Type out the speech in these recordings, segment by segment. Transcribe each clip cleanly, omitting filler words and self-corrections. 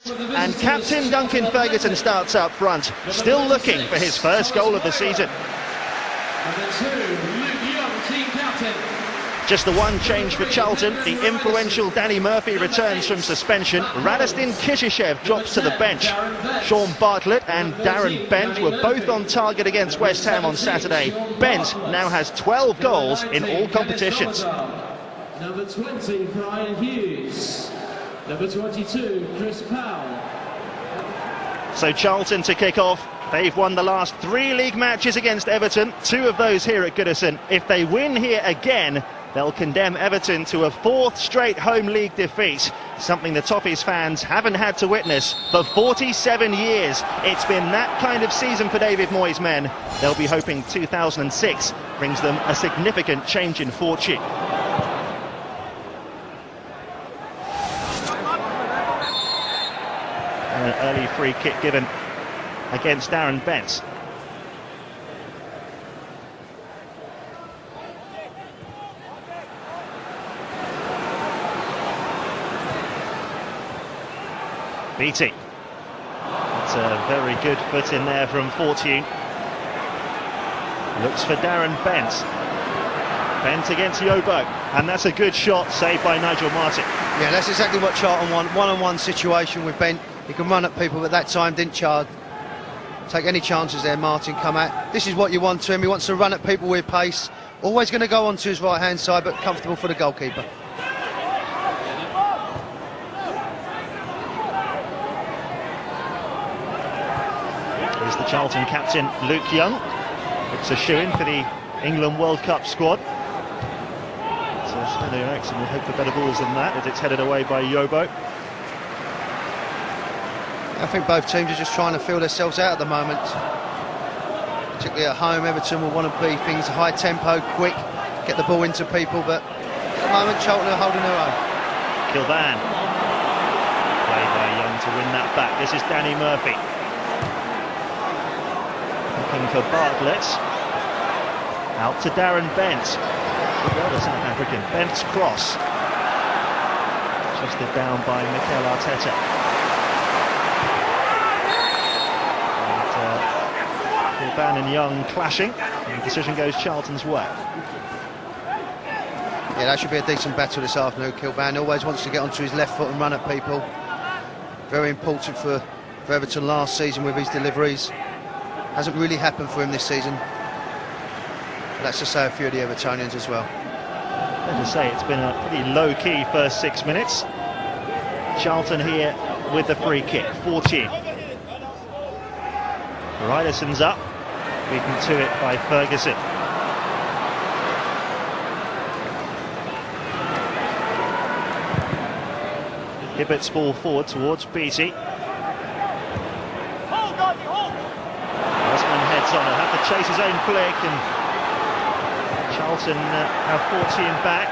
And captain Duncan Ferguson starts up front, still looking for his first goal of the season. Just the one change for Charlton. The influential Danny Murphy returns from suspension. Radostin Kishishev drops to the bench. Sean Bartlett and Darren Bent were both on target against West Ham on Saturday. Bent now has 12 goals in all competitions. Number 20, Brian Hughes. Number 22, Chris Powell. So Charlton to kick off. They've won the last 3 league matches against Everton, 2 of those here at Goodison. If they win here again, they'll condemn Everton to a 4th straight home league defeat, something the Toffees fans haven't had to witness for 47 years. It's been that kind of season for David Moyes' men. They'll be hoping 2006 brings them a significant change in fortune. An early free kick given against Darren Bent. Beattie. It's a very good foot in there from Fortune. Looks for Darren Bent. Bent against Yobo, and that's a good shot, saved by Nigel Martin. Yeah, that's exactly what Charlton want. One-on-one situation with Bent. He can run at people, but that time didn't take any chances there. Martin come at. This is what you want to him. He wants to run at people with pace. Always going to go onto his right-hand side, but comfortable for the goalkeeper. Here's the Charlton captain, Luke Young. It's a shoe-in for the England World Cup squad. So Sven Eriksson will hope for better balls than that as it's headed away by Yobo. I think both teams are just trying to feel themselves out at the moment. Particularly at home, Everton will want to be things high tempo, quick, get the ball into people, but at the moment Charlton are holding their own. Kilban. Played by Young to win that back. This is Danny Murphy. Looking for Bartlett. Out to Darren Bent. Good well, the South African. Bent's cross. Adjusted down by Mikel Arteta. Kilban and Young clashing, and the decision goes Charlton's way. Yeah, that should be a decent battle this afternoon. Kilban always wants to get onto his left foot and run at people. Very important for Everton last season with his deliveries. Hasn't really happened for him this season. But that's to say a few of the Evertonians as well. As I say, it's been a pretty low-key first 6 minutes. Charlton here with the free kick, 14. Ryderson's up, beaten to it by Ferguson. Hibbert's ball forward towards Beattie. Osman heads on, he'll have to chase his own flick, and Charlton have 14 back.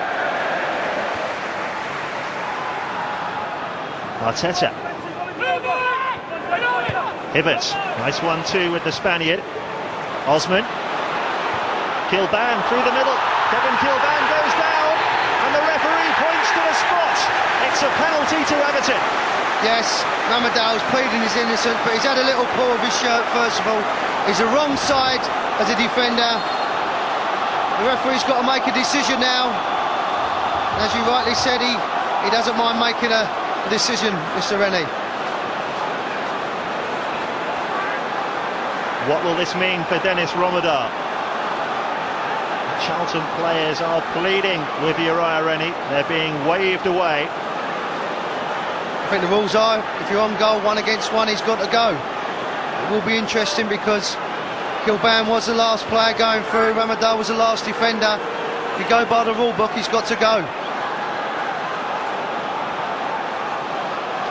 Arteta. Hibbert, nice 1-2 with the Spaniard. Osman. Kilban through the middle. Kevin Kilban goes down, and the referee points to the spot. It's a penalty to Everton. Yes, Ramadale's pleading his innocence, but he's had a little pull of his shirt first of all. He's the wrong side as a defender. The referee's got to make a decision now. As you rightly said, he doesn't mind making a decision, Mr. Rennie. What will this mean for Dennis Romedar? Charlton players are pleading with Uriah Rennie. They're being waved away. I think the rules are, if you're on goal, 1 against 1, he's got to go. It will be interesting because Kilban was the last player going through, Ramadal was the last defender. If you go by the rule book, he's got to go.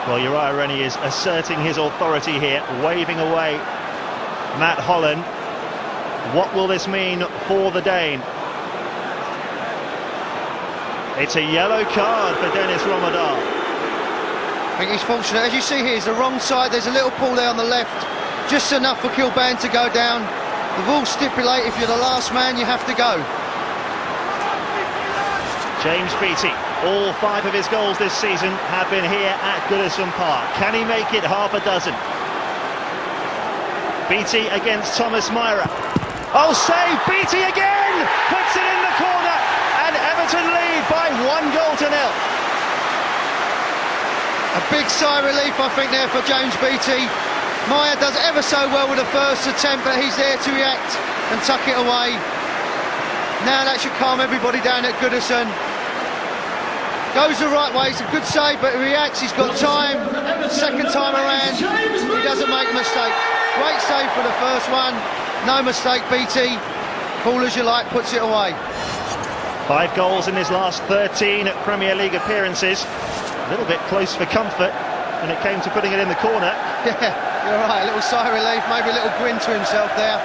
Well, Uriah Rennie is asserting his authority here, waving away Matt Holland. What will this mean for the Dane? It's a yellow card for Dennis Romedar. I think he's fortunate. As you see here, it's the wrong side. There's a little pull there on the left, just enough for Kilban to go down. The rules stipulate if you're the last man, you have to go. James Beattie. All 5 of his goals this season have been here at Goodison Park. Can he make it half a dozen? Beattie against Thomas Myra. Oh, save! Beattie again! Puts it in the corner, and Everton lead by 1-0. A big sigh of relief, I think, there for James Beattie. Myra does ever so well with the first attempt, but he's there to react and tuck it away. Now that should calm everybody down at Goodison. Goes the right way, it's a good save, but he reacts, he's got time. Second time around, he doesn't make a mistake. Great save for the first one, no mistake. Beattie, cool as you like, puts it away. 5 goals in his last 13 Premier League appearances. A little bit close for comfort when it came to putting it in the corner. Yeah, you're right, a little sigh of relief, maybe a little grin to himself there.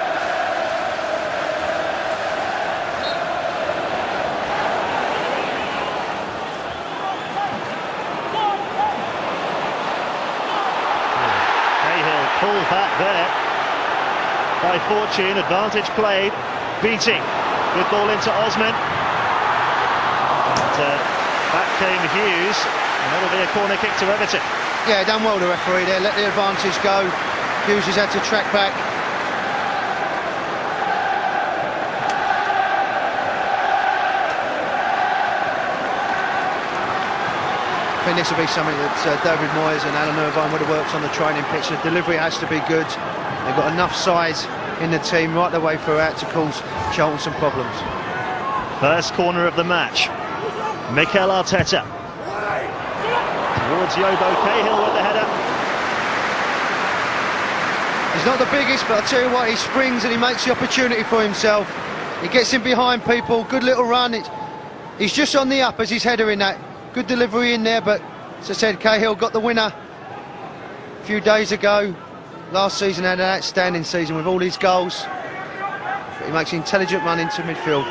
Pull back there by Fortune, advantage played. Beattie, good ball into Osman, and back came Hughes, and that'll be a corner kick to Everton. Yeah, done well the referee there, let the advantage go. Hughes has had to track back. I think this will be something that David Moyes and Alan Irvine would have worked on the training pitch. The delivery has to be good. They've got enough size in the team right the way throughout to cause Charlton some problems. First corner of the match. Mikel Arteta towards Yobo. Cahill with the header. He's not the biggest, but I'll tell you what, he springs and he makes the opportunity for himself. He gets in behind people, good little run. He's just on the up as his header in that. Good delivery in there, but as I said, Cahill got the winner a few days ago. Last season had an outstanding season with all his goals. But he makes an intelligent run into midfield.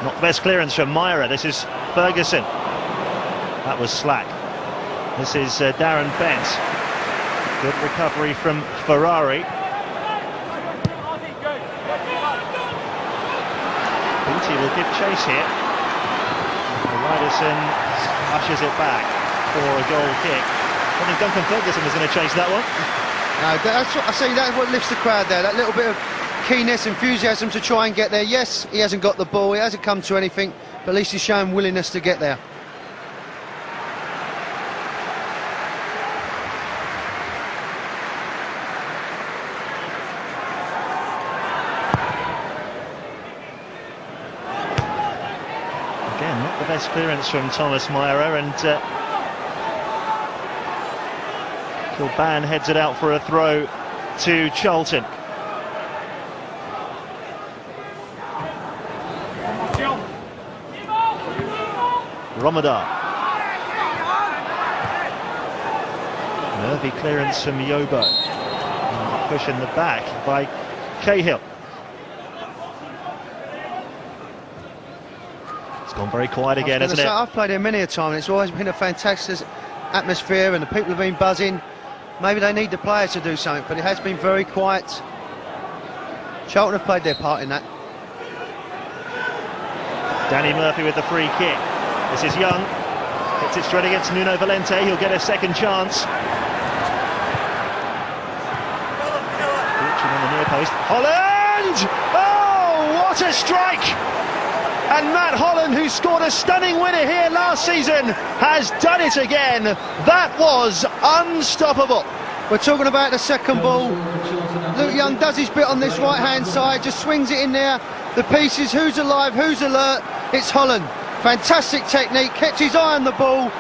Not the best clearance from Myra. This is Ferguson. That was slack. This is Darren Bent. Good recovery from Ferrari. Beattie will give chase here. Ryderson ushers it back for a goal kick. I think Duncan Ferguson was going to chase that one. No, that's what I say, that's what lifts the crowd there, that little bit of keenness, enthusiasm to try and get there. Yes, he hasn't got the ball, he hasn't come to anything, but at least he's shown willingness to get there. Again, not the best clearance from Thomas Myra, and Kilban heads it out for a throw to Charlton. Romadar. Nervy clearance from Yobo. And push in the back by Cahill. Gone very quiet again, hasn't it? I've played here many a time and it's always been a fantastic atmosphere and the people have been buzzing. Maybe they need the players to do something, but it has been very quiet. Charlton have played their part in that. Danny Murphy with the free kick. This is Young. Hits it straight against Nuno Valente. He'll get a second chance. Fortune on the near post. Holland! Oh, what a strike! And Matt Holland, who scored a stunning winner here last season, has done it again. That was unstoppable. We're talking about the second ball. Luke Young does his bit on this right-hand side, just swings it in there. The pieces, who's alive, who's alert? It's Holland. Fantastic technique, kept his eye on the ball,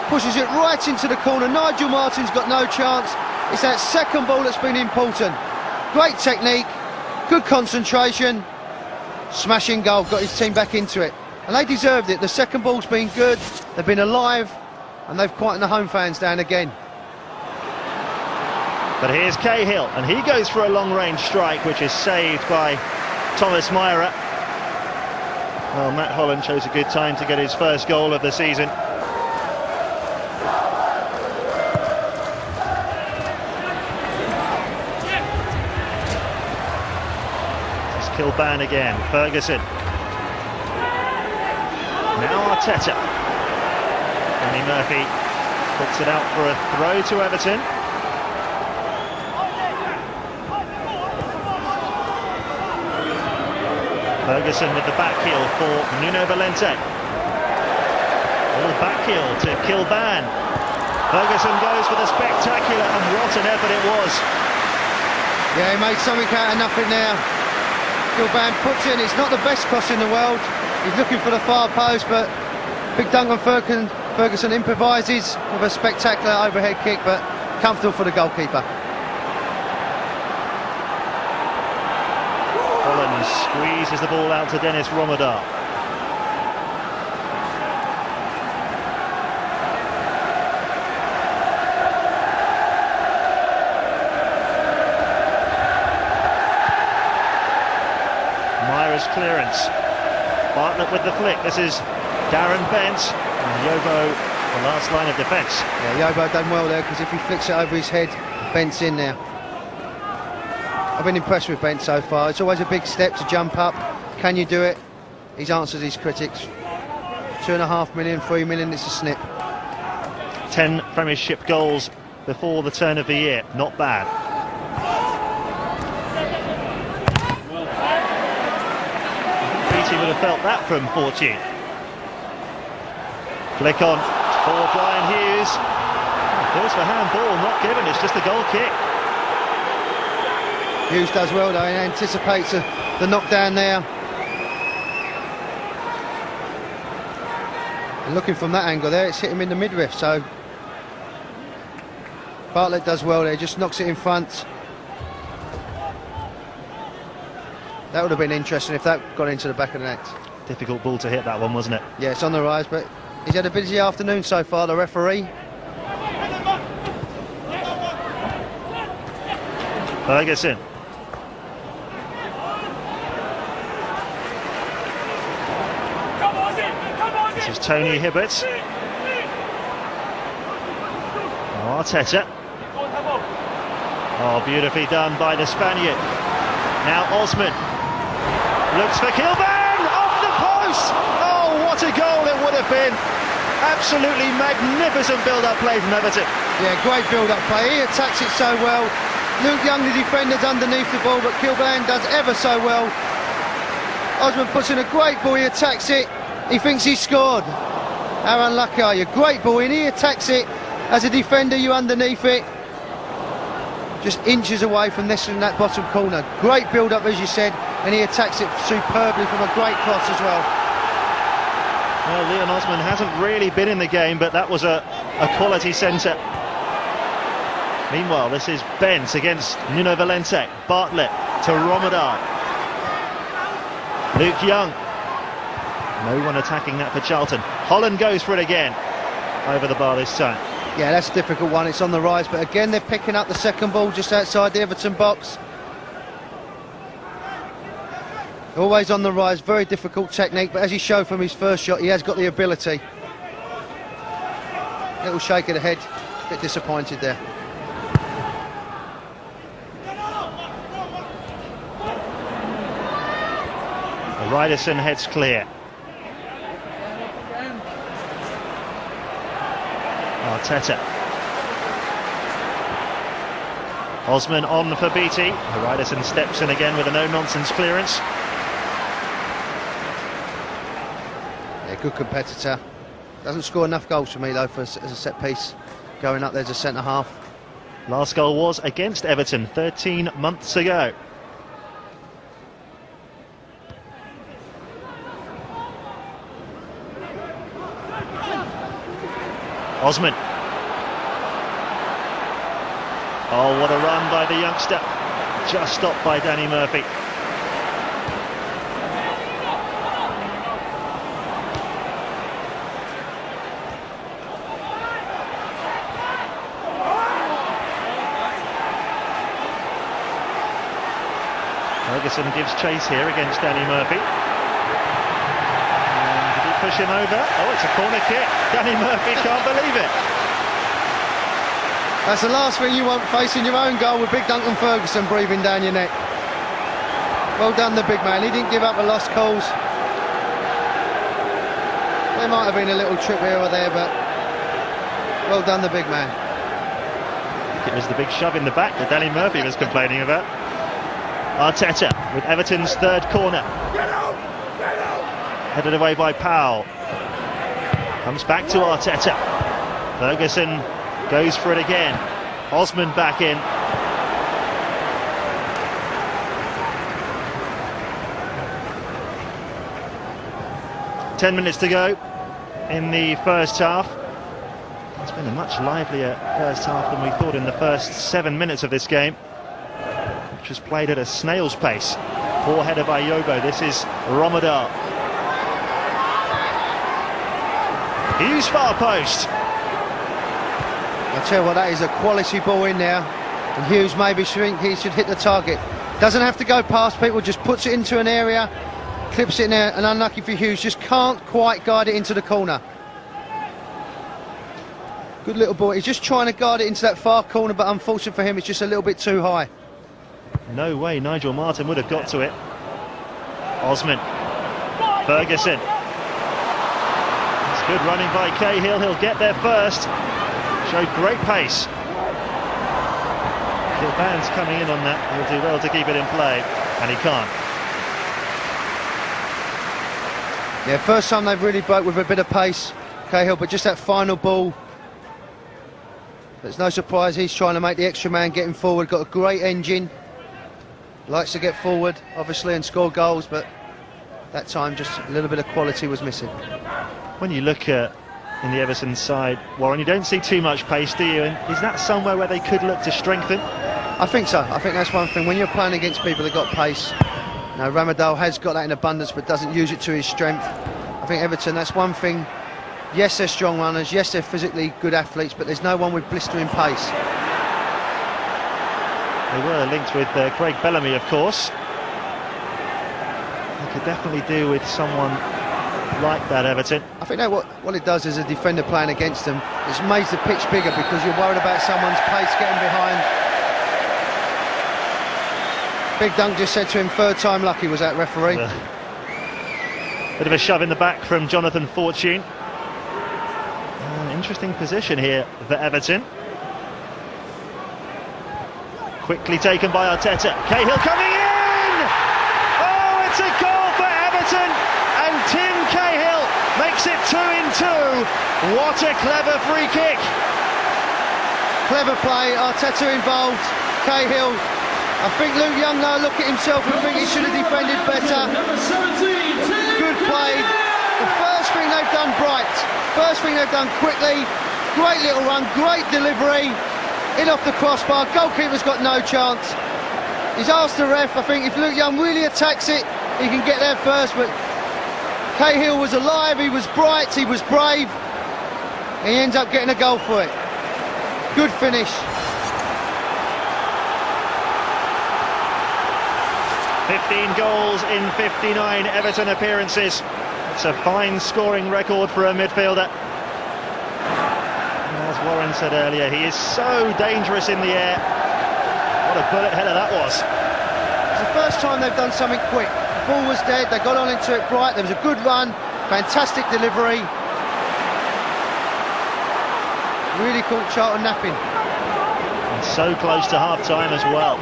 pushes it right into the corner. Nigel Martin's got no chance. It's that second ball that's been important. Great technique, good concentration. Smashing goal, got his team back into it. And they deserved it. The second ball's been good, they've been alive, and they've quietened the home fans down again. But here's Cahill, and he goes for a long-range strike, which is saved by Thomas Myra. Well, Matt Holland chose a good time to get his first goal of the season. Kilban again, Ferguson Now Arteta. Danny Murphy puts it out for a throw to Everton. Ferguson with the back heel for Nuno Valente. All back heel to Kilban. Ferguson goes for the spectacular, and what an effort it was. Yeah, he made something out of nothing there. Kilban puts in, it's not the best cross in the world. He's looking for the far post, but big Duncan Ferguson improvises with a spectacular overhead kick, but comfortable for the goalkeeper. Holland squeezes the ball out to Dennis Romadar. Myra's clearance. Bartlett with the flick. This is Darren Bent. And Yobo, the last line of defence. Yeah, Yobo done well there, because if he flicks it over his head, Bent's in there. I've been impressed with Bent so far. It's always a big step to jump up. Can you do it? He's answered his critics. 2.5 million, 3 million, it's a snip. 10 Premiership goals before the turn of the year. Not bad. Beattie would have felt that from Fortune. Flick on for Brian Hughes. Goes for handball, not given, it's just a goal kick. Hughes does well though, he anticipates the knockdown there. And looking from that angle there, it's hit him in the midriff, so Bartlett does well there, just knocks it in front. That would have been interesting if that got into the back of the net. Difficult ball to hit, that one, wasn't it? Yeah, it's on the rise, but he's had a busy afternoon so far, the referee. Ferguson. This is Tony Hibbert. Arteta. Oh, beautifully done by the Spaniard. Now Osman looks for Kilban, off the post. Oh, what a goal it would have been. Absolutely magnificent build-up play from Everton. Yeah, great build-up play. He attacks it so well. Luke Young, the defender's underneath the ball, but Kilban does ever so well. Osman puts in a great ball, he attacks it. He thinks he scored. How unlucky are you? Great ball in, he attacks it. As a defender, you underneath it. Just inches away from this and that bottom corner. Great build-up, as you said, and he attacks it superbly from a great cross as well. Well, Leon Osman hasn't really been in the game, but that was a quality centre. Meanwhile, this is Bent against Nuno Valente. Bartlett to Romadar. Luke Young. No one attacking that for Charlton. Holland goes for it again. Over the bar this time. Yeah, that's a difficult one. It's on the rise, but again, they're picking up the second ball just outside the Everton box. Always on the rise, very difficult technique, but as he showed from his first shot, he has got the ability. Little shake of the head, a bit disappointed there. Ryderson heads clear. Arteta. Osman on for Beattie. Ryderson steps in again with a no-nonsense clearance. Yeah, good competitor. Doesn't score enough goals for me though as a set piece. Going up there as a centre half. Last goal was against Everton 13 months ago. Osman. Oh, what a run by the youngster. Just stopped by Danny Murphy. Ferguson gives chase here against Danny Murphy. And did he push him over? Oh, it's a corner kick. Danny Murphy can't believe it. That's the last thing you want, facing your own goal with big Duncan Ferguson breathing down your neck. Well done, the big man. He didn't give up the lost cause. There might have been a little trip here or there, but well done, the big man. I think it was the big shove in the back that Danny Murphy was complaining about. Arteta with Everton's third corner. Headed away by Powell. Comes back to Arteta. Ferguson goes for it again. Osman back in. "10 minutes to go in the first half. It's been a much livelier first half than we thought in the first 7 minutes of this game, which was played at a snail's pace. Poor header by Yobo. This is Romadal. Hughes far post. I'll tell you what, that is a quality ball in there. And Hughes maybe he should hit the target. Doesn't have to go past people, just puts it into an area, clips it in there, and unlucky for Hughes, just can't quite guide it into the corner. Good little ball. He's just trying to guard it into that far corner, but unfortunately for him, it's just a little bit too high. No way Nigel Martin would have got to it. Osman. Ferguson. It's good running by Cahill. He'll get there first. Showed great pace. Kilban's coming in on that. He'll do well to keep it in play, and he can't. Yeah, first time they've really broke with a bit of pace, Cahill, but just that final ball. It's no surprise he's trying to make the extra man getting forward. Got a great engine. Likes to get forward, obviously, and score goals, but that time just a little bit of quality was missing. When you look at in the Everton side, Warren, you don't see too much pace, do you? And is that somewhere where they could look to strengthen? I think so. I think that's one thing. When you're playing against people that got pace, now Romadal has got that in abundance, but doesn't use it to his strength. I think Everton, that's one thing. Yes, they're strong runners. Yes, they're physically good athletes, but there's no one with blistering pace. They were linked with Craig Bellamy, of course. They could definitely do with someone like that, Everton. I think that what it does as a defender playing against them is makes the pitch bigger, because you're worried about someone's pace getting behind. Big Dunk just said to him, third time lucky was that, referee. Bit of a shove in the back from Jonathan Fortune. Interesting position here for Everton. Quickly taken by Arteta. Cahill coming in! Oh, it's a goal for Everton! And Tim Cahill makes it 2-2. What a clever free kick! Clever play, Arteta involved, Cahill. I think Luke Young now look at himself and think he should have defended better. Good play. The first thing they've done bright. First thing they've done quickly. Great little run, great delivery. In off the crossbar, goalkeeper's got no chance. He's asked the ref, I think if Luke Young really attacks it, he can get there first, but Cahill was alive, he was bright, he was brave. And he ends up getting a goal for it. Good finish. 15 goals in 59 Everton appearances. It's a fine scoring record for a midfielder. As Warren said earlier, he is so dangerous in the air. What a bullet header that was. It's the first time they've done something quick. The ball was dead, they got on into it bright, there was a good run, fantastic delivery. Really caught Charlton napping. And so close to half-time as well.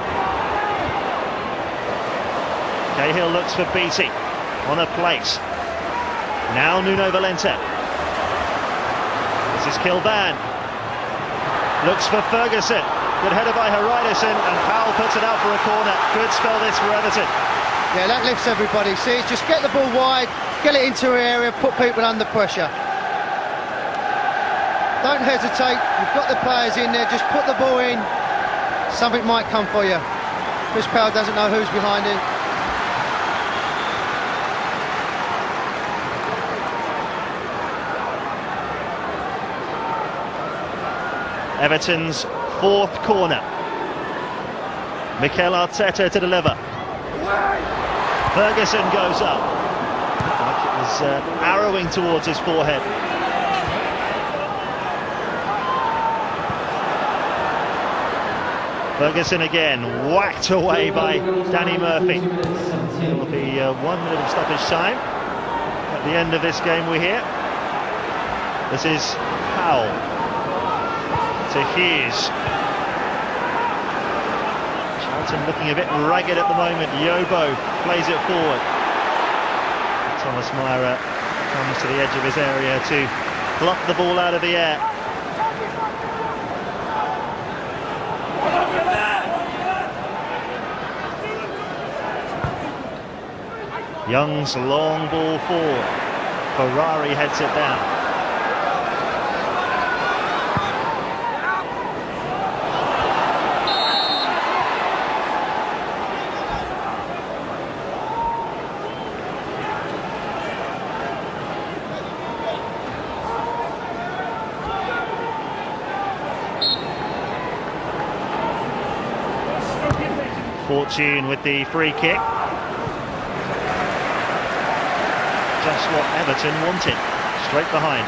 Cahill looks for Beattie on a place. Now Nuno Valente. This is Kilban. Looks for Ferguson. Good header by Haridason, and Powell puts it out for a corner. Good spell this for Everton. Yeah, that lifts everybody. See, it's just get the ball wide, get it into an area, put people under pressure. Don't hesitate. You've got the players in there. Just put the ball in. Something might come for you. Chris Powell doesn't know who's behind him. Everton's fourth corner. Mikel Arteta to deliver. Ferguson goes up. Like it was arrowing towards his forehead. Ferguson again, whacked away by Danny Murphy. There will be 1 minute of stoppage time at the end of this game, we hear. This is Cahill to Hughes. Charlton looking a bit ragged at the moment. Yobo plays it forward. Thomas Myra comes to the edge of his area to pluck the ball out of the air. Young's long ball forward. Ferrari heads it down. Fortune with the free kick. Just what Everton wanted. Straight behind.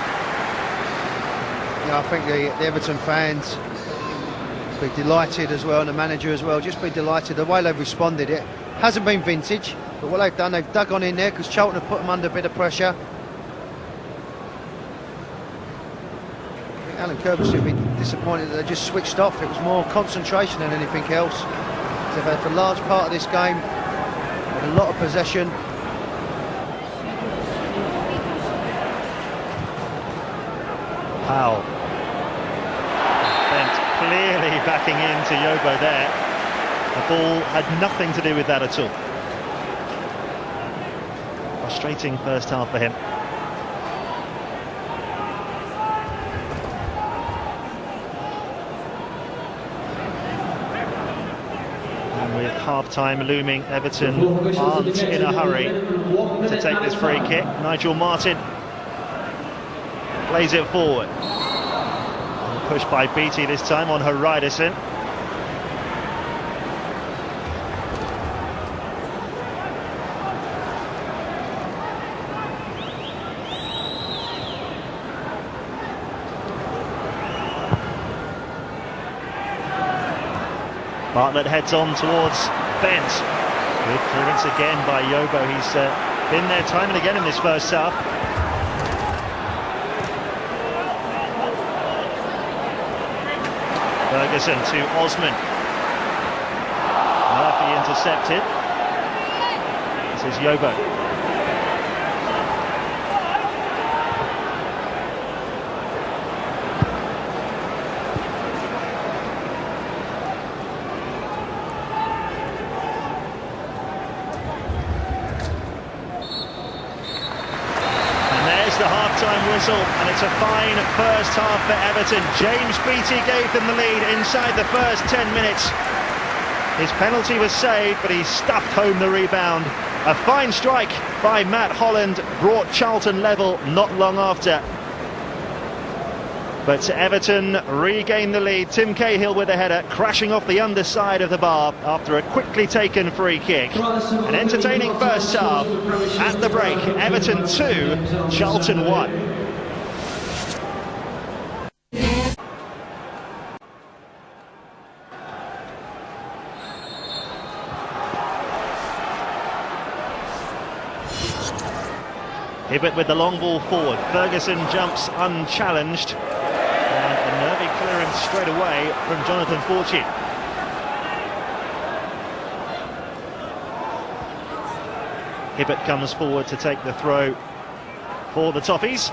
Yeah, I think the Everton fans be delighted as well, and the manager as well. Just be delighted the way they've responded. It hasn't been vintage, but what they've done, they've dug on in there because Charlton have put them under a bit of pressure. I think Alan Kirby would be disappointed that they just switched off. It was more concentration than anything else. They've had for a large part of this game, had a lot of possession. Powell. Bent clearly backing into Yobo there. The ball had nothing to do with that at all. Frustrating first half for him. With half-time looming, Everton aren't in a hurry to take this free kick. Nigel Martin plays it forward. Pushed by Beattie this time on Horizon. Bartlett heads on towards Bent. Good clearance again by Yobo. He's been there time and again in this first half. Ferguson to Osman. Murphy intercepted. This is Yobo. The half-time whistle, and it's a fine first half for Everton. James Beattie gave them the lead inside the first 10 minutes. His penalty was saved, but he stuffed home the rebound. A fine strike by Matt Holland brought Charlton level not long after. But Everton regained the lead. Tim Cahill with a header, crashing off the underside of the bar after a quickly taken free kick. An entertaining first half. At the break, Everton 2, Charlton 1. Hibbert with the long ball forward. Ferguson jumps unchallenged. And a nervy clearance straight away from Jonathan Fortune. Hibbert comes forward to take the throw for the Toffees.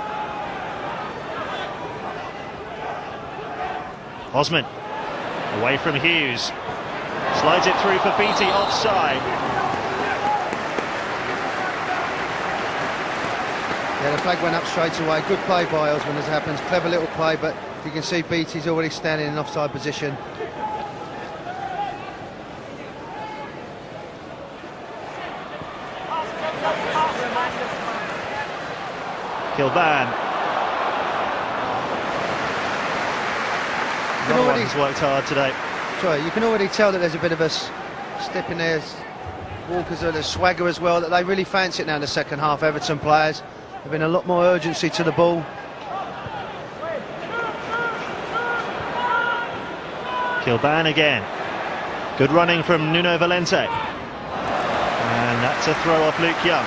Osman away from Hughes. Slides it through for Beattie, offside. Yeah, the flag went up straight away. Good play by Osman as it happens. Clever little play, but you can see Beattie's already standing in an offside position. Kilban. He's worked hard today. Sorry, you can already tell that there's a bit of a step in there. Walker's a swagger as well, that they really fancy it now in the second half, Everton players. There's been a lot more urgency to the ball. Kilban again. Good running from Nuno Valente. And that's a throw off Luke Young.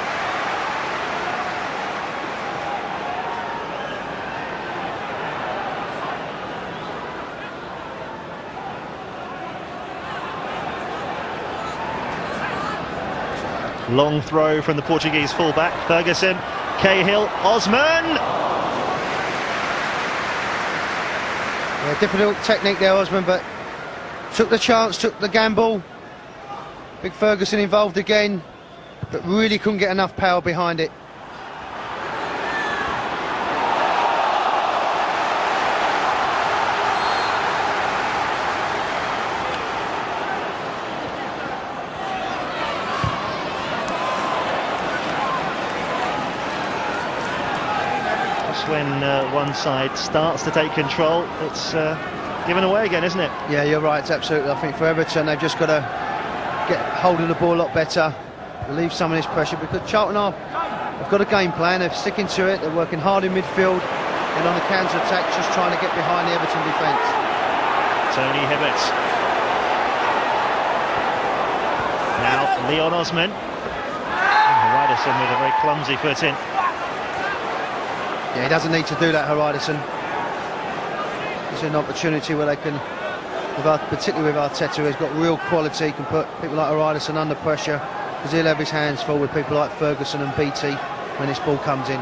Long throw from the Portuguese fullback. Ferguson, Cahill, Osman. Yeah, difficult technique there, Osman, but took the chance, took the gamble. Big Ferguson involved again, but really couldn't get enough power behind it. When one side starts to take control, it's given away again, isn't it? Yeah, you're right, absolutely. I think for Everton, they've just got to get hold of the ball a lot better, relieve some of this pressure, because Charlton have got a game plan, they're sticking to it, they're working hard in midfield, and on the counter-attack, just trying to get behind the Everton defence. Tony Hibbert. Now, Leon Osman. Ryderson with a very clumsy foot in. Yeah, he doesn't need to do that, Ryderson. It's an opportunity where they can, particularly with Arteta, who's got real quality, can put people like Ryderson under pressure, because he'll have his hands full with people like Ferguson and Beattie when this ball comes in.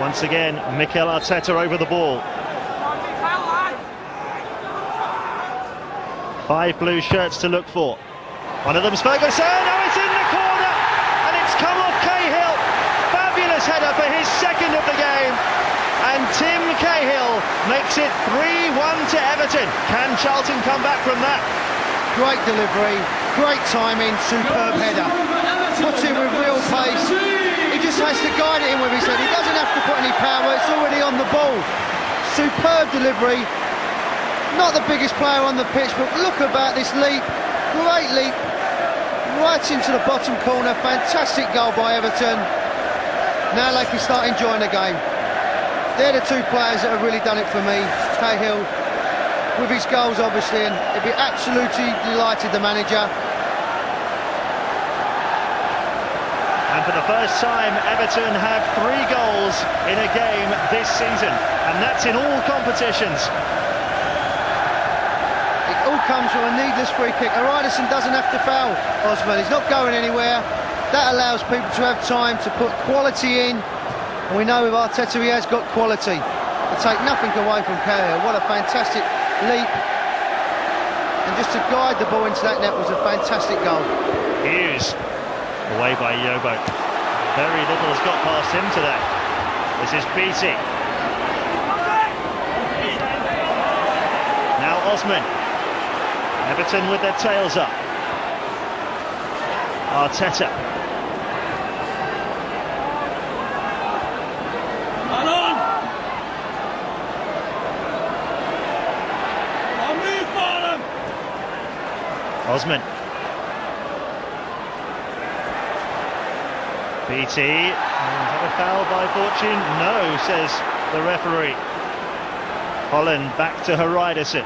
Once again, Mikel Arteta over the ball. 5 blue shirts to look for. One of them's Ferguson. Oh, it's in the corner, and it's come off Cahill. Fabulous header for his second of the game, and Tim Cahill makes it 3-1 to Everton. Can Charlton come back from that? Great delivery, great timing, superb header. Puts in with real pace. He just has to guide it in with his head. He doesn't have to put any power. It's already on the ball. Superb delivery. Not the biggest player on the pitch, but look about this leap. Great leap. Right into the bottom corner, fantastic goal by Everton. Now they can start enjoying the game. They're the two players that have really done it for me. Cahill, with his goals obviously, and he'd be absolutely delighted, the manager. And for the first time, Everton have 3 goals in a game this season, and that's in all competitions. All comes from a needless free kick. Ryderson doesn't have to foul Osman, he's not going anywhere. That allows people to have time to put quality in, and we know with Arteta he has got quality. To take nothing away from Cahill, what a fantastic leap, and just to guide the ball into that net was a fantastic goal. Hughes, away by Yobo. Very little has got past him today. This is Beattie. Now Osman. Everton with their tails up. Arteta. Osman. Beattie. Have a foul by Fortune? No, says the referee. Holland back to Ryderson.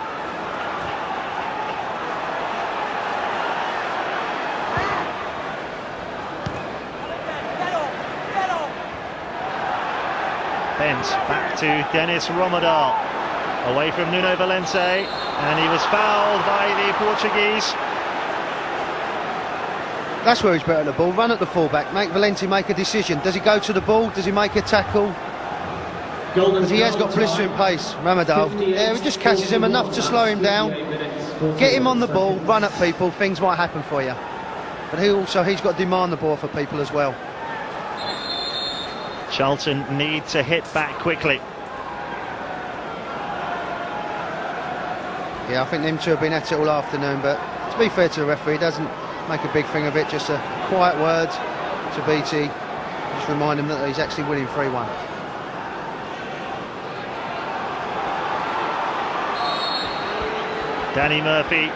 Bent back to Dennis Romadal, away from Nuno Valente, and he was fouled by the Portuguese. That's where he's better at the ball, run at the fullback, make Valente make a decision. Does he go to the ball, does he make a tackle? Because he has got blistering pace, Romadal. Yeah, he just catches him enough to slow him down, get him on the ball, run at people, things might happen for you. But he's got to demand the ball for people as well. Charlton need to hit back quickly. Yeah, I think them two have been at it all afternoon, but to be fair to the referee, he doesn't make a big thing of it, just a quiet word to Beattie, just remind him that he's actually winning 3-1. Danny Murphy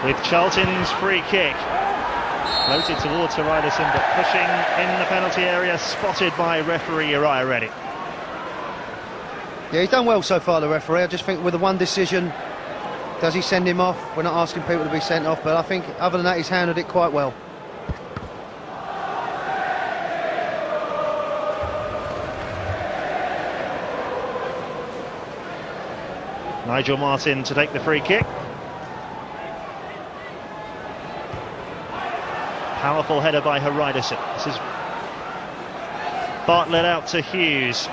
with Charlton's free kick. Floated towards Ryderson, but pushing in the penalty area, spotted by referee Uriah Reddy. Yeah, he's done well so far, the referee. I just think with the one decision, does he send him off? We're not asking people to be sent off, but I think other than that, he's handled it quite well. Nigel Martin to take the free kick. Powerful header by Hreiderson. This is Bartlett out to Hughes.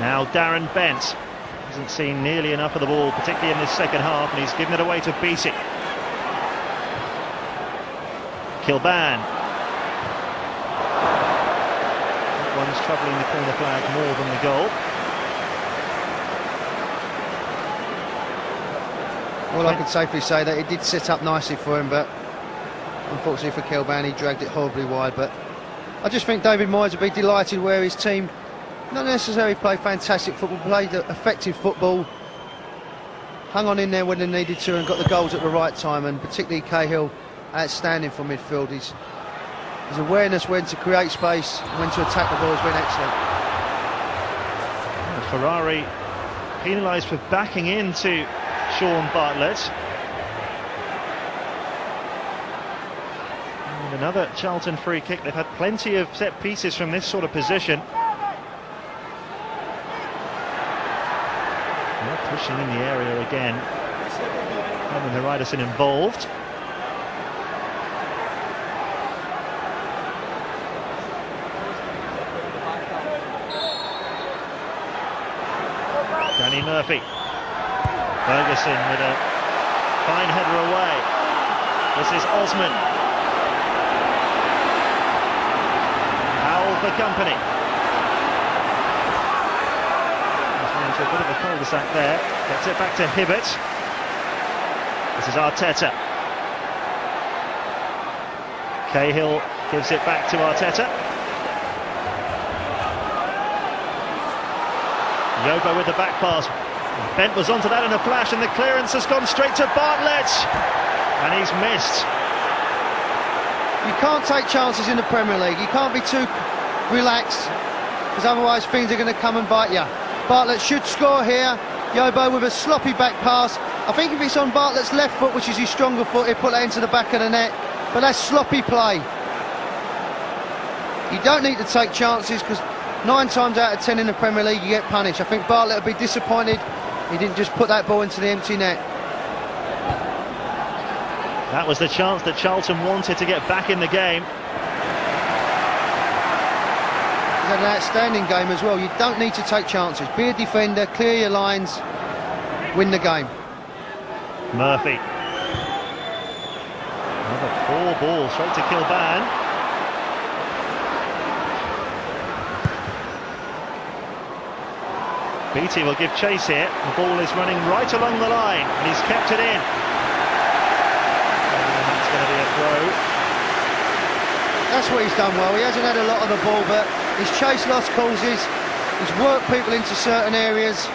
Now Darren Bent hasn't seen nearly enough of the ball, particularly in this second half, and he's given it away to Beattie. Kilban. That one's troubling the corner flag more than the goal. Well, I can safely say that it did set up nicely for him, but unfortunately for Kilban, he dragged it horribly wide. But I just think David Moyes would be delighted where his team not necessarily played fantastic football, played effective football, hung on in there when they needed to and got the goals at the right time, and particularly Cahill, outstanding for midfield. His awareness when to create space, when to attack the ball has been excellent. Ferrari penalised for backing into Sean Bartlett. And another Charlton free kick. They've had plenty of set pieces from this sort of position. They're pushing in the area again. Having Hreiderson involved. Danny Murphy. Ferguson with a fine header away. This is Osman. Powell for company. He's into a bit of a cul-de-sac there. Gets it back to Hibbert. This is Arteta. Cahill gives it back to Arteta. Yobo with the back pass. Bent was onto that in a flash, and the clearance has gone straight to Bartlett, and he's missed. You can't take chances in the Premier League. You can't be too relaxed, because otherwise things are going to come and bite you. Bartlett should score here. Yobo with a sloppy back pass. I think if it's on Bartlett's left foot, which is his stronger foot, he'll put that into the back of the net, but that's sloppy play. You don't need to take chances, because 9 times out of 10 in the Premier League you get punished. I think Bartlett will be disappointed he didn't just put that ball into the empty net. That was the chance that Charlton wanted to get back in the game. He's had an outstanding game as well. You don't need to take chances. Be a defender, clear your lines, win the game. Murphy. Another poor ball straight to Kilban. Beattie will give chase here. The ball is running right along the line, and he's kept it in. And that's going to be a throw. That's what he's done well. He hasn't had a lot of the ball, but he's chased lost causes. He's worked people into certain areas.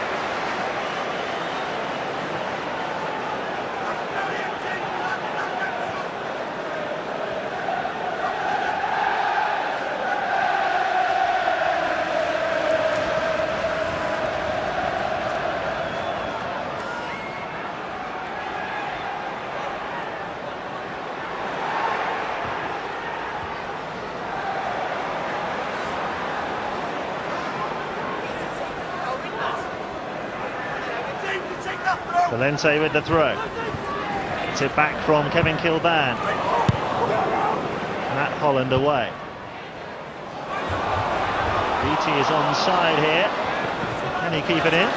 Valente with the throw. Gets it back from Kevin Kilban. Matt Holland away. Beattie is onside here. Can he keep it in?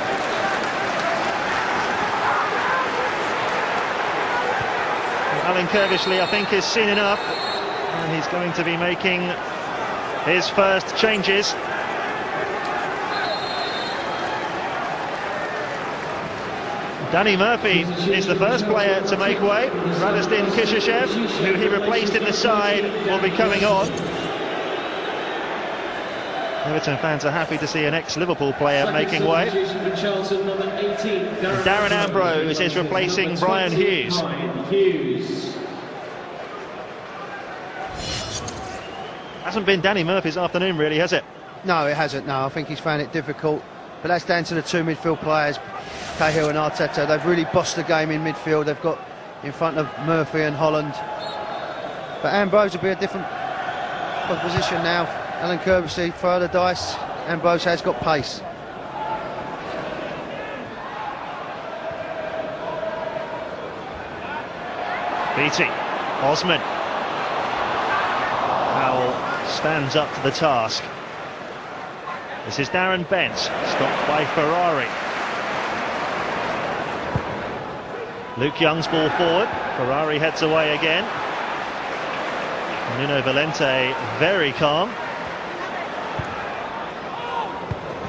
Alan Kirvishley, I think, has seen enough, and he's going to be making his first changes. Danny Murphy is the first player to make way. Radostin Kishishev, who he replaced in the side, will be coming on. Everton fans are happy to see an ex-Liverpool player making way. Darren Ambrose is replacing Brian Hughes. Hasn't been Danny Murphy's afternoon, really, has it? No, it hasn't. No, I think he's found it difficult. But that's down to the two midfield players, Cahill and Arteta. They've really bossed the game in midfield. They've got in front of Murphy and Holland. But Ambrose will be a different position now. Alan Kirby, throw the dice. Ambrose has got pace. Beattie, Osman. stands up to the task. This is Darren Bent, stopped by Ferrari. Luke Young's ball forward, Ferrari heads away again. Nuno Valente very calm.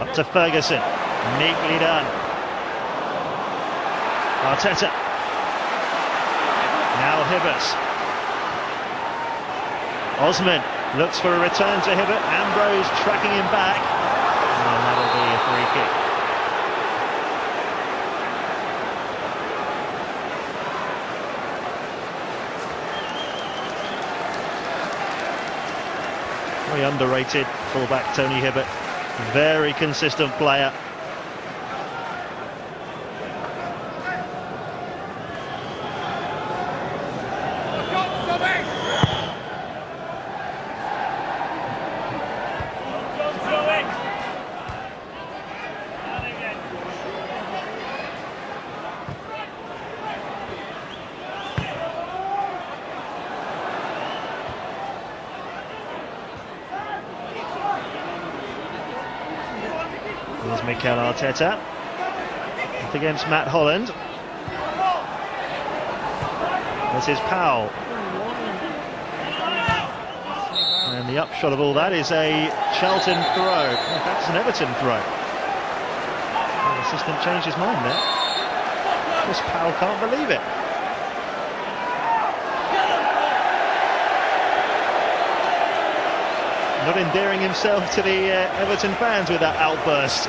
Up to Ferguson, neatly done. Arteta. Now Hibbert. Osman looks for a return to Hibbert. Ambrose tracking him back. And that'll be a free kick. Very underrated fullback Tony Hibbert. Very consistent player. Here's Mikel Arteta up against Matt Holland. This is Powell. And the upshot of all that is a Charlton throw. In fact, it's an Everton throw. The assistant changed his mind there. Chris Powell can't believe it. Not endearing himself to the Everton fans with that outburst.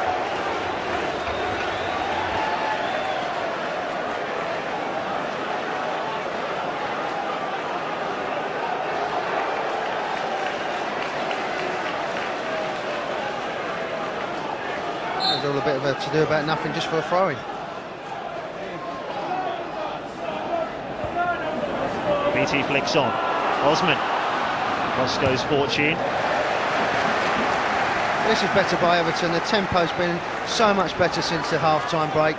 There's all a bit of a to-do about nothing just for a throw-in. Beattie flicks on. Osman. Roscoe's fortune. This is better by Everton. The tempo's been so much better since the half-time break.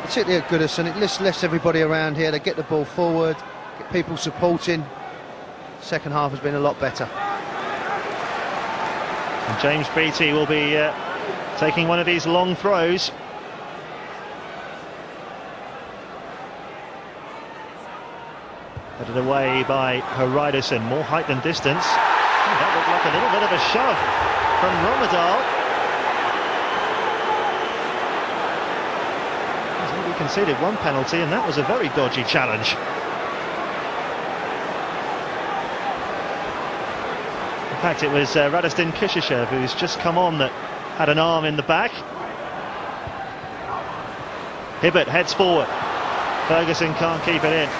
Particularly at Goodison. It lifts everybody around here. They get the ball forward, get people supporting. Second half has been a lot better. And James Beattie will be taking one of these long throws. Headed away by Hariderson. More height than distance. Oh, that looked like a little bit of a shove from Romadal. He conceded one penalty, and that was a very dodgy challenge. In fact, it was Radostin Kishishev who's just come on that had an arm in the back. Hibbert heads forward. Ferguson can't keep it in.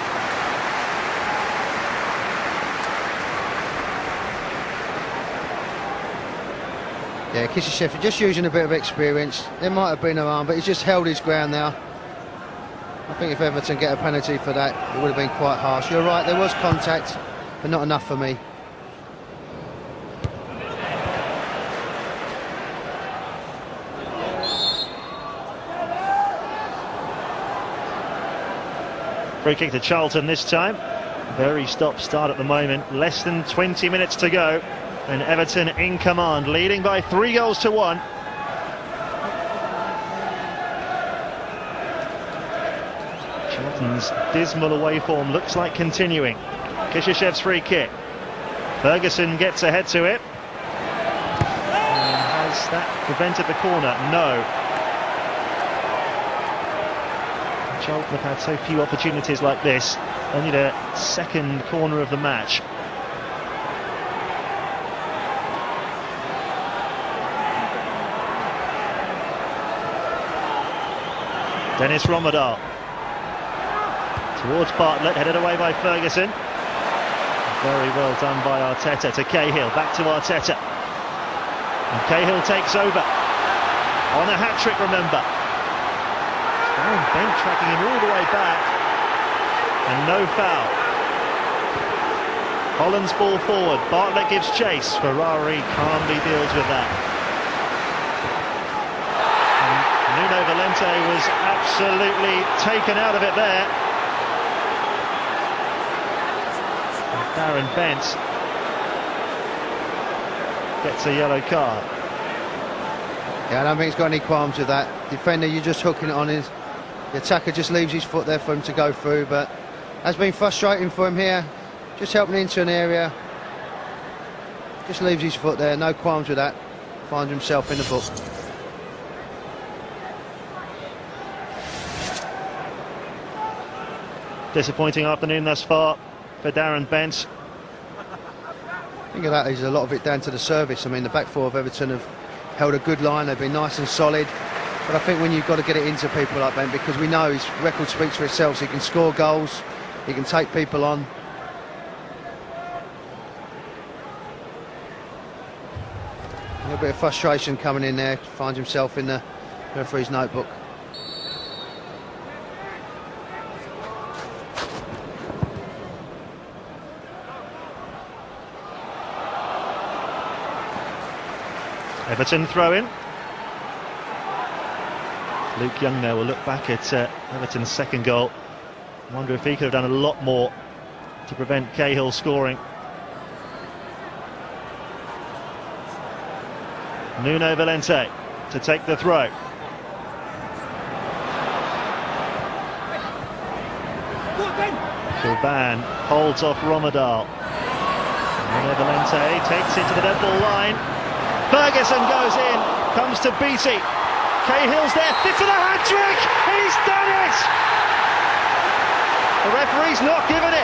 Yeah, Kishishev just using a bit of experience. There might have been an arm, but he's just held his ground now. I think if Everton get a penalty for that, it would have been quite harsh. You're right, there was contact, but not enough for me. Free kick to Charlton this time. Very stop-start at the moment. Less than 20 minutes to go. And Everton in command, leading by 3-1. Charlton's dismal away form looks like continuing. Kishishev's free kick. Ferguson gets ahead to it. And has that prevented the corner? No. Charlton have had so few opportunities like this. Only their second corner of the match. Dennis Romadal towards Bartlett, headed away by Ferguson. Very well done by Arteta to Cahill, back to Arteta. And Cahill takes over on a hat-trick, remember. Darren Bent tracking him all the way back, and no foul. Holland's ball forward, Bartlett gives chase, Ferrari calmly deals with that. Nuno Valente was absolutely taken out of it there. And Darren Bent gets a yellow card. Yeah, I don't think he's got any qualms with that. Defender, you're just hooking it on his. The attacker just leaves his foot there for him to go through, but has been frustrating for him here. Just helping into an area. Just leaves his foot there, no qualms with that. Finds himself in the book. Disappointing afternoon thus far for Darren Bent. I think of that is a lot of it down to the service. I mean, the back four of Everton have held a good line, they've been nice and solid. But I think when you've got to get it into people like Bent, because we know his record speaks for itself, so he can score goals, he can take people on. A little bit of frustration coming in there, finds himself in the referee's notebook. Everton throw in. Luke Young there will look back at Everton's second goal. Wonder if he could have done a lot more to prevent Cahill scoring. Nuno Valente to take the throw. Kilban holds off Romadal. Nuno Valente takes it to the dead ball line. Ferguson goes in, comes to Beattie. Cahill's there, fit for the hat-trick! He's done it! The referee's not given it.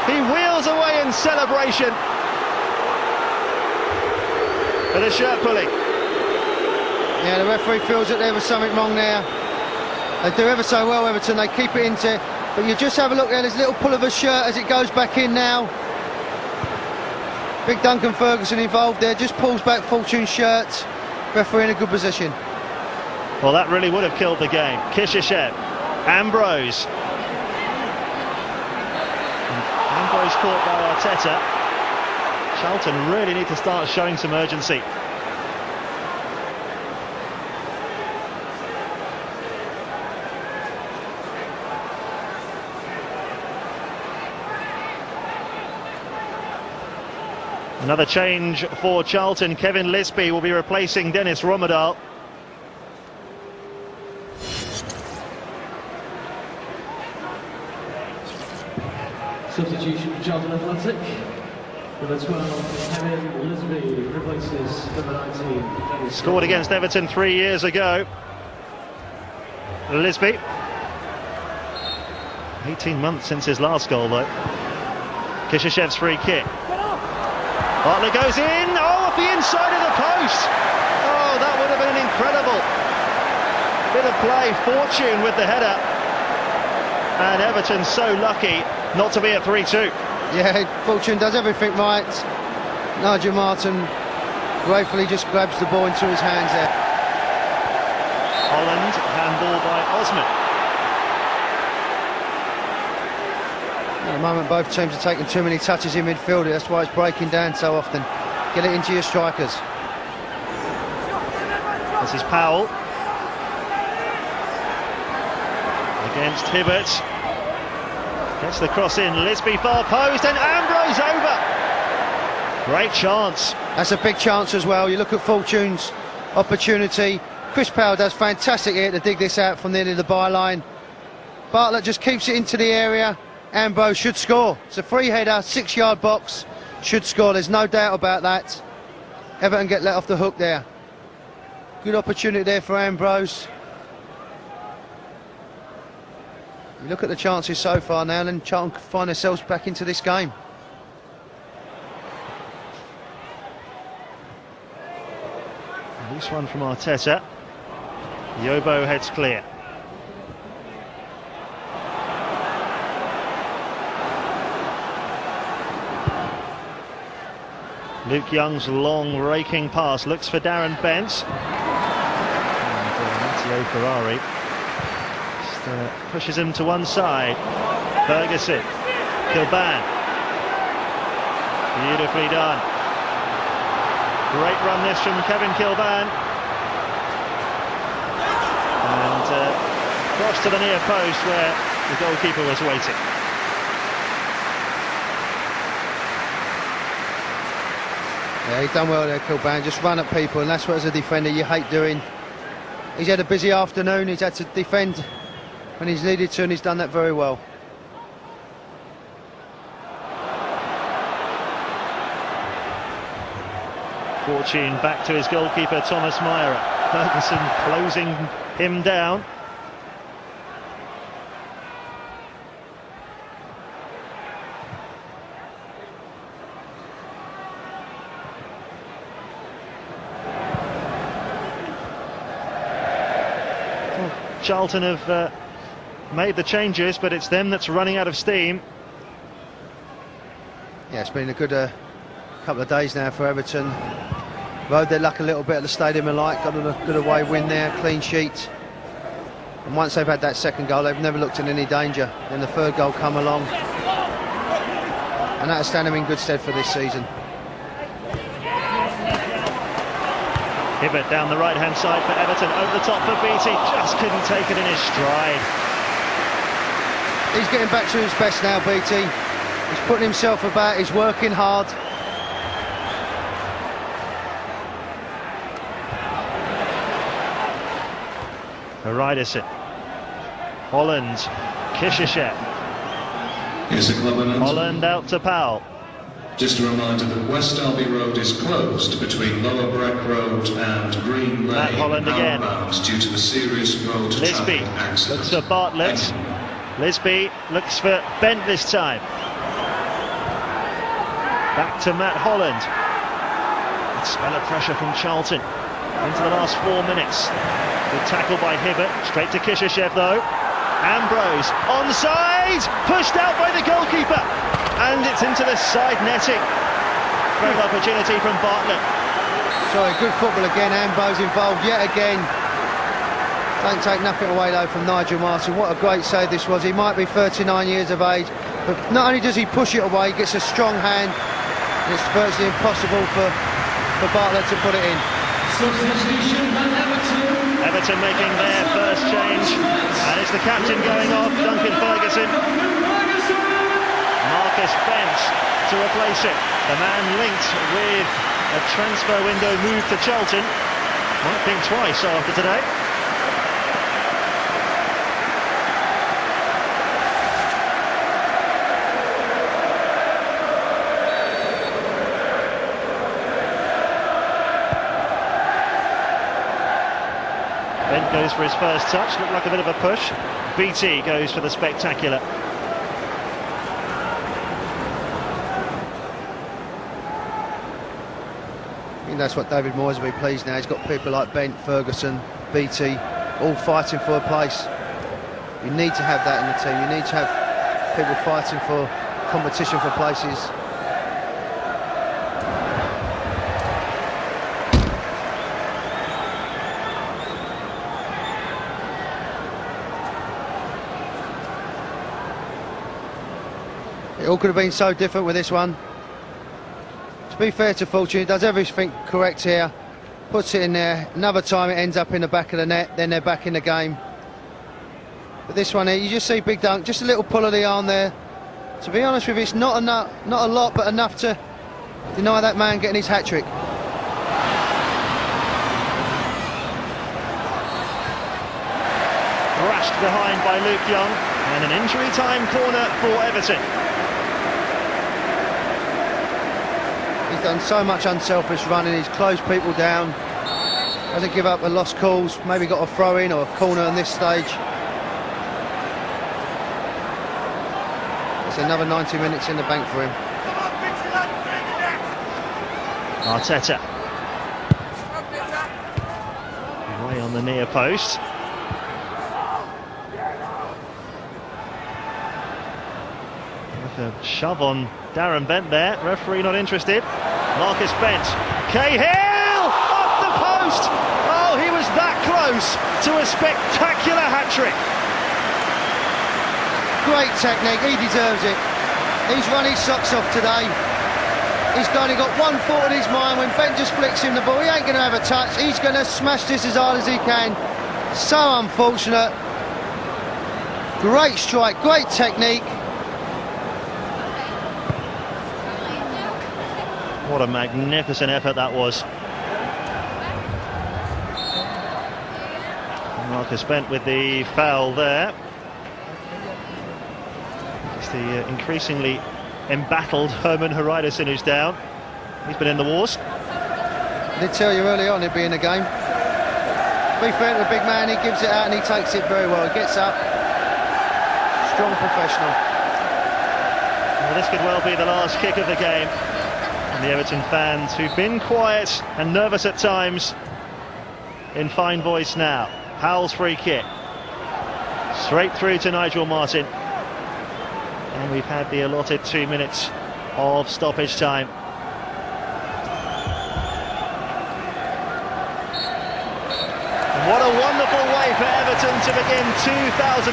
He wheels away in celebration. But a shirt pulling. Yeah, the referee feels that there was something wrong there. They do ever so well, Everton, they keep it into, but you just have a look there, there's a little pull of a shirt as it goes back in now. Big Duncan Ferguson involved there, just pulls back Fortune's shirt. Referee in a good position. Well, that really would have killed the game. Kishishev, Ambrose. And Ambrose caught by Arteta. Charlton really need to start showing some urgency. Another change for Charlton. Kevin Lisby will be replacing Dennis Romadal. Substitution for Charlton Athletic. Number 12, Kevin Lisby replaces number 19. Scored against Everton 3 years ago. Lisby. 18 months since his last goal, though. Kishishev's free kick. Bartlett goes in, off the inside of the post. Oh, that would have been an incredible bit of play. Fortune with the header. And Everton so lucky not to be at 3-2. Yeah, Fortune does everything right. Nigel Martin gratefully just grabs the ball into his hands there. Holland, handball by Osman. At the moment, both teams are taking too many touches in midfield. That's why it's breaking down so often. Get it into your strikers. This is Powell. Against Hibbert. Gets the cross in. Lisby far post and Ambrose over. Great chance. That's a big chance as well. You look at Fortune's opportunity. Chris Powell does fantastic here to dig this out from nearly the byline. Bartlett just keeps it into the area. Ambrose should score. It's a free header, 6-yard box. Should score, there's no doubt about that. Everton get let off the hook there. Good opportunity there for Ambrose. You look at the chances so far now, and Charlton can find themselves back into this game. This one from Arteta. Yobo heads clear. Luke Young's long raking pass looks for Darren Bent. And Matteo Ferrari just, pushes him to one side. Ferguson, Kilban. Beautifully done. Great run this from Kevin Kilban. And cross to the near post where the goalkeeper was waiting. Yeah, he's done well there, Kilbane. Just run at people, and that's what, as a defender, you hate doing. He's had a busy afternoon. He's had to defend when he's needed to, and he's done that very well. Fortune back to his goalkeeper, Thomas Meyer. Ferguson closing him down. Charlton have made the changes, but it's them that's running out of steam. Yeah, it's been a good couple of days now for Everton. Rode their luck a little bit at the Stadium of Light, got a good away win there, clean sheet. And once they've had that second goal, they've never looked in any danger. Then the third goal come along, and that'll stand them in good stead for this season. Hibbert down the right-hand side for Everton, over the top for Beattie, just couldn't take it in his stride. He's getting back to his best now, Beattie. He's putting himself about, he's working hard. Riderson, Holland, Kishishev. Here's a club announcement. Holland out to Powell. Just a reminder that West Derby Road is closed between Lower Breck Road and Green Matt Lane Holland again. outbound due to the serious road Lisby traffic accident. looks for Bartlett. Lisby looks for Bent this time. Back to Matt Holland. A spell of pressure from Charlton into the last 4 minutes. Good tackle by Hibbert. Straight to Kishishev though. Ambrose onside, pushed out by the goalkeeper, and it's into the side netting. Great opportunity from Bartlett. Sorry, good football again. Ambrose involved yet again. Don't take nothing away though from Nigel Martin. What a great save this was. He might be 39 years of age, but not only does he push it away, he gets a strong hand, and it's virtually impossible for Bartlett to put it in. Everton making their first change, and it's the captain going off, Duncan Ferguson. Marcus Bent to replace it. The man linked with a transfer window move to Charlton. Might think twice after today. Bent goes for his first touch, looked like a bit of a push. Beattie goes for the spectacular. I think that's what David Moyes will be pleased now. He's got people like Bent, Ferguson, Beattie, all fighting for a place. You need to have that in the team. You need to have people fighting for competition for places. It all could have been so different with this one. To be fair to Fortune, he does everything correct here. Puts it in there. Another time it ends up in the back of the net, then they're back in the game. But this one here, you just see Big Dunk, just a little pull of the arm there. To be honest with you, it's not enough, not a lot, but enough to deny that man getting his hat-trick. Thrashed behind by Luke Young, and an injury time corner for Everton. He's done so much unselfish running, he's closed people down, doesn't give up a lost cause, maybe got a throw in or a corner on this stage. It's another 90 minutes in the bank for him. Arteta. Away on the near post. Like a shove on Darren Bent there, referee not interested. Marcus Bent, Cahill off the post. Oh, he was that close to a spectacular hat-trick. Great technique, he deserves it. He's run his socks off today. He's only got one thought in his mind. When Bent just flicks him the ball, he ain't going to have a touch. He's going to smash this as hard as he can. So unfortunate. Great strike, great technique. What a magnificent effort that was. Marcus Bent with the foul there. It's the increasingly embattled Herman Hreiderson who's down. He's been in the wars. I did tell you early on he'd be in the game. To be fair to the big man, he gives it out and he takes it very well. He gets up. Strong professional. Well, this could well be the last kick of the game. And the Everton fans, who've been quiet and nervous at times, in fine voice now. Powell's free kick. Straight through to Nigel Martin. And we've had the allotted 2 minutes of stoppage time. And what a wonderful way for Everton to begin 2006.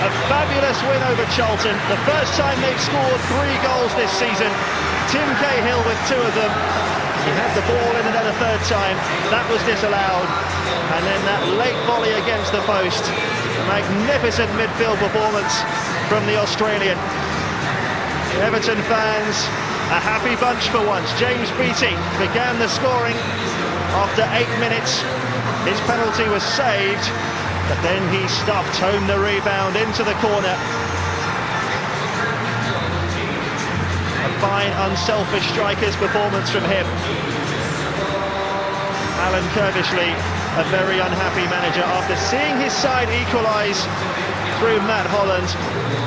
A fabulous win over Charlton. The first time they've scored 3 goals this season. Tim Cahill with 2 of them. He had the ball in another third time. That was disallowed. And then that late volley against the post. A magnificent midfield performance from the Australian. The Everton fans, a happy bunch for once. James Beattie began the scoring after 8 minutes. His penalty was saved, but then he stuffed home the rebound into the corner. A fine, unselfish striker's performance from him. Alan Kirvishley, a very unhappy manager after seeing his side equalise through Matt Holland.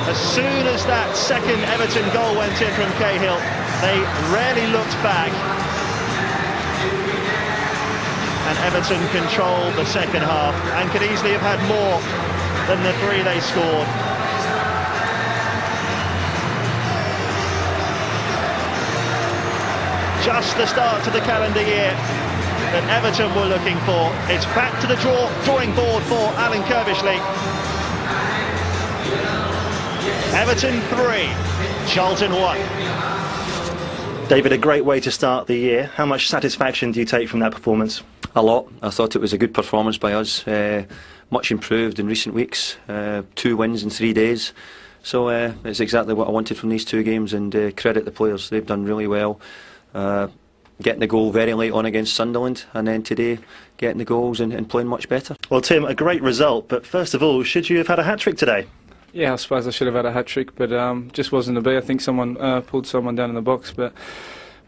As soon as that second Everton goal went in from Cahill, they rarely looked back. And Everton controlled the second half and could easily have had more than the 3 they scored. Just the start to the calendar year that Everton were looking for. It's back to the drawing board for Alan Kirvishley. Everton 3, Charlton 1. David, a great way to start the year. How much satisfaction do you take from that performance? A lot. I thought it was a good performance by us. Much improved in recent weeks. 2 wins in 3 days. So it's exactly what I wanted from these 2 games, and credit the players. They've done really well. Getting the goal very late on against Sunderland, and then today getting the goals and playing much better. Well, Tim, a great result, but first of all, should you have had a hat-trick today? Yeah, I suppose I should have had a hat-trick, but just wasn't to be. I think someone pulled someone down in the box, but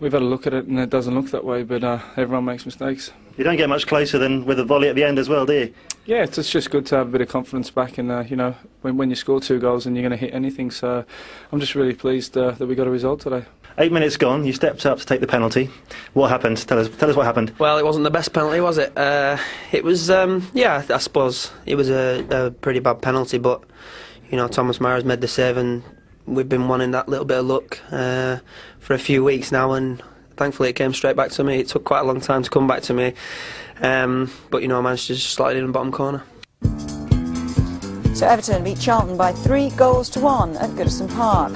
we've had a look at it and it doesn't look that way, but everyone makes mistakes. You don't get much closer than with a volley at the end as well, do you? Yeah, it's just good to have a bit of confidence back, and you know, when you score 2 goals and you're going to hit anything, so I'm just really pleased that we got a result today. 8 minutes gone, you stepped up to take the penalty. What happened? Tell us what happened. Well, it wasn't the best penalty, was it? It was, yeah, I suppose it was a pretty bad penalty, but you know, Thomas Myers made the save, and we've been wanting that little bit of luck for a few weeks now, and thankfully it came straight back to me. It took quite a long time to come back to me, but you know, I managed to just slide it in the bottom corner. So Everton beat Charlton by 3 goals to 1 at Goodison Park.